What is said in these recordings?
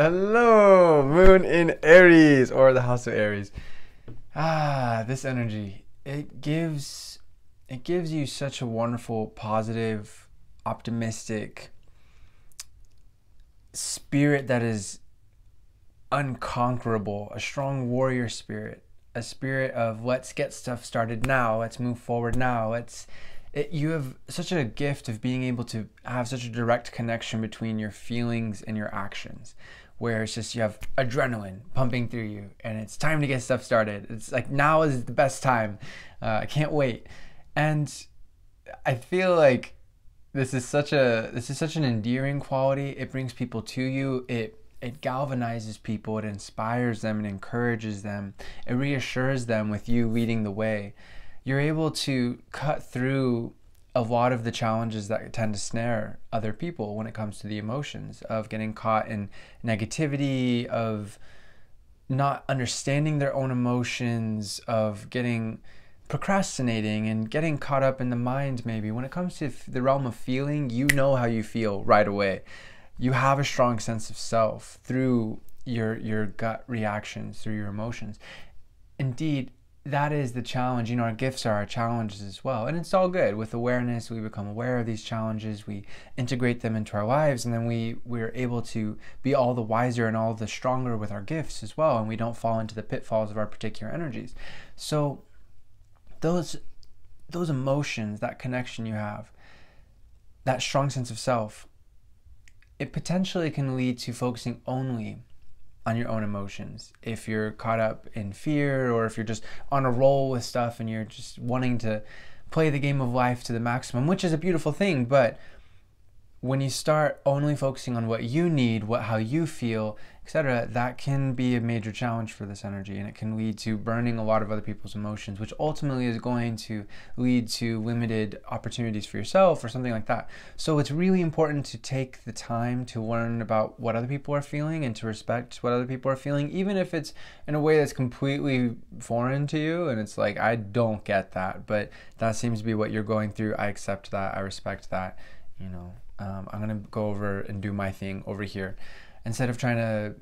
Hello, Moon in Aries or the House of Aries. This energy, it gives you such a wonderful, positive, optimistic spirit that is unconquerable, a strong warrior spirit, a spirit of let's get stuff started now, let's move forward now, you have such a gift of being able to have such a direct connection between your feelings and your actions, where it's just you have adrenaline pumping through you and it's time to get stuff started. It's like now is the best time. I can't wait. And I feel like this is such an endearing quality. It brings people to you. It galvanizes people. It inspires them and encourages them. It reassures them with you leading the way. You're able to cut through a lot of the challenges that tend to snare other people when it comes to the emotions of getting caught in negativity, of not understanding their own emotions, of getting procrastinating and getting caught up in the mind. Maybe when it comes to the realm of feeling, you know how you feel right away. You have a strong sense of self through your gut reactions, through your emotions. Indeed, that is the challenge. Our gifts are our challenges as well. And it's all good. With awareness, we become aware of these challenges, we integrate them into our lives, and then we're able to be all the wiser and all the stronger with our gifts as well, and we don't fall into the pitfalls of our particular energies. So those emotions, that connection you have, that strong sense of self, it potentially can lead to focusing only on your own emotions. If you're caught up in fear, or if you're just on a roll with stuff and you're just wanting to play the game of life to the maximum, which is a beautiful thing, but when you start only focusing on what you need, how you feel, etc., that can be a major challenge for this energy, and it can lead to burning a lot of other people's emotions, which ultimately is going to lead to limited opportunities for yourself or something like that. So it's really important to take the time to learn about what other people are feeling and to respect what other people are feeling, even if it's in a way that's completely foreign to you and it's like, I don't get that, but that seems to be what you're going through. I accept that. I respect that. I'm going to go over and do my thing over here. Instead of trying to,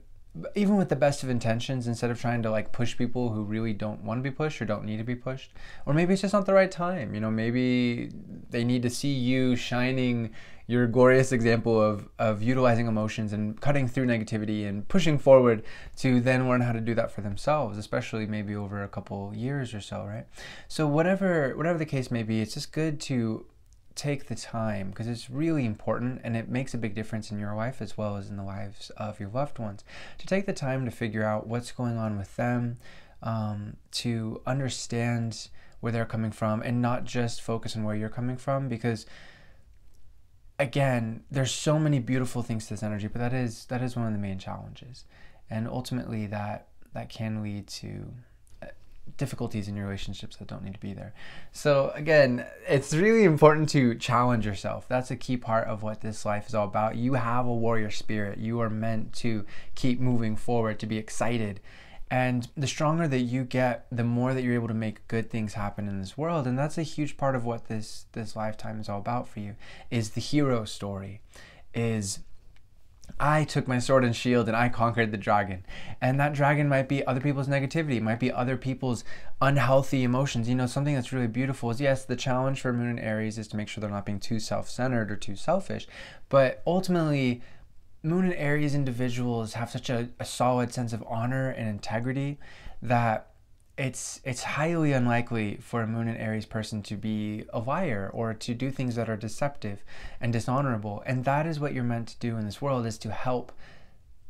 even with the best of intentions, instead of trying to like push people who really don't want to be pushed or don't need to be pushed, or maybe it's just not the right time. Maybe they need to see you shining your glorious example of utilizing emotions and cutting through negativity and pushing forward to then learn how to do that for themselves, especially maybe over a couple years or so, right? So whatever the case may be, it's just good to take the time, because it's really important and it makes a big difference in your life as well as in the lives of your loved ones, to take the time to figure out what's going on with them, to understand where they're coming from and not just focus on where you're coming from, because again, there's so many beautiful things to this energy, but that is one of the main challenges, and ultimately that can lead to difficulties in your relationships that don't need to be there. So again, it's really important to challenge yourself. That's a key part of what this life is all about. You have a warrior spirit. You are meant to keep moving forward, to be excited. And the stronger that you get, the more that you're able to make good things happen in this world. And that's a huge part of what this lifetime is all about for you, is the hero story, is I took my sword and shield and I conquered the dragon. And that dragon might be other people's negativity, might be other people's unhealthy emotions. Something that's really beautiful is, yes, the challenge for Moon and Aries is to make sure they're not being too self-centered or too selfish. But ultimately, Moon and Aries individuals have such a solid sense of honor and integrity that it's highly unlikely for a Moon and Aries person to be a liar or to do things that are deceptive and dishonorable. And that is what you're meant to do in this world, is to help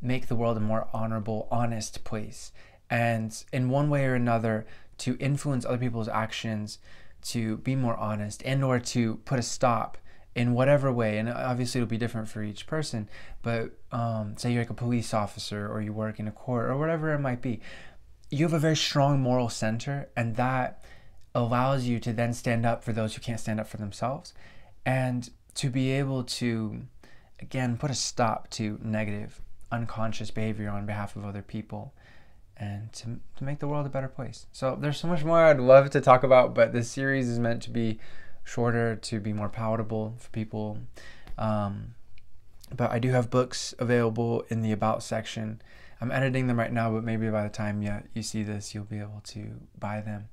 make the world a more honorable, honest place. And in one way or another, to influence other people's actions to be more honest, and or to put a stop in whatever way. And obviously it'll be different for each person, but say you're like a police officer or you work in a court or whatever it might be. You have a very strong moral center, and that allows you to then stand up for those who can't stand up for themselves, and to be able to, again, put a stop to negative, unconscious behavior on behalf of other people, and to make the world a better place. So there's so much more I'd love to talk about, but this series is meant to be shorter, to be more palatable for people. But I do have books available in the About section. I'm editing them right now, but maybe by the time you see this, you'll be able to buy them.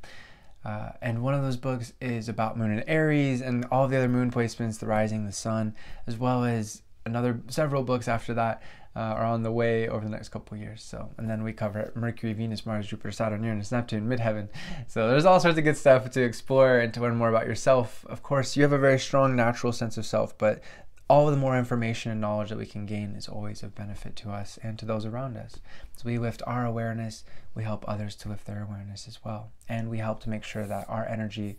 And one of those books is about Moon and Aries and all the other moon placements, the rising, the sun, as well as several books after that are on the way over the next couple of years. So, and then we cover Mercury, Venus, Mars, Jupiter, Saturn, Uranus, Neptune, midheaven. So there's all sorts of good stuff to explore and to learn more about yourself. Of course, you have a very strong natural sense of self, but all the more information and knowledge that we can gain is always of benefit to us and to those around us. So we lift our awareness, we help others to lift their awareness as well. And we help to make sure that our energy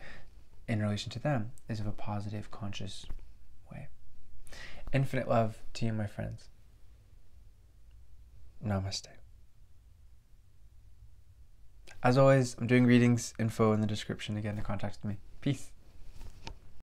in relation to them is of a positive, conscious way. Infinite love to you, my friends. Namaste. As always, I'm doing readings, info in the description again to contact me. Peace.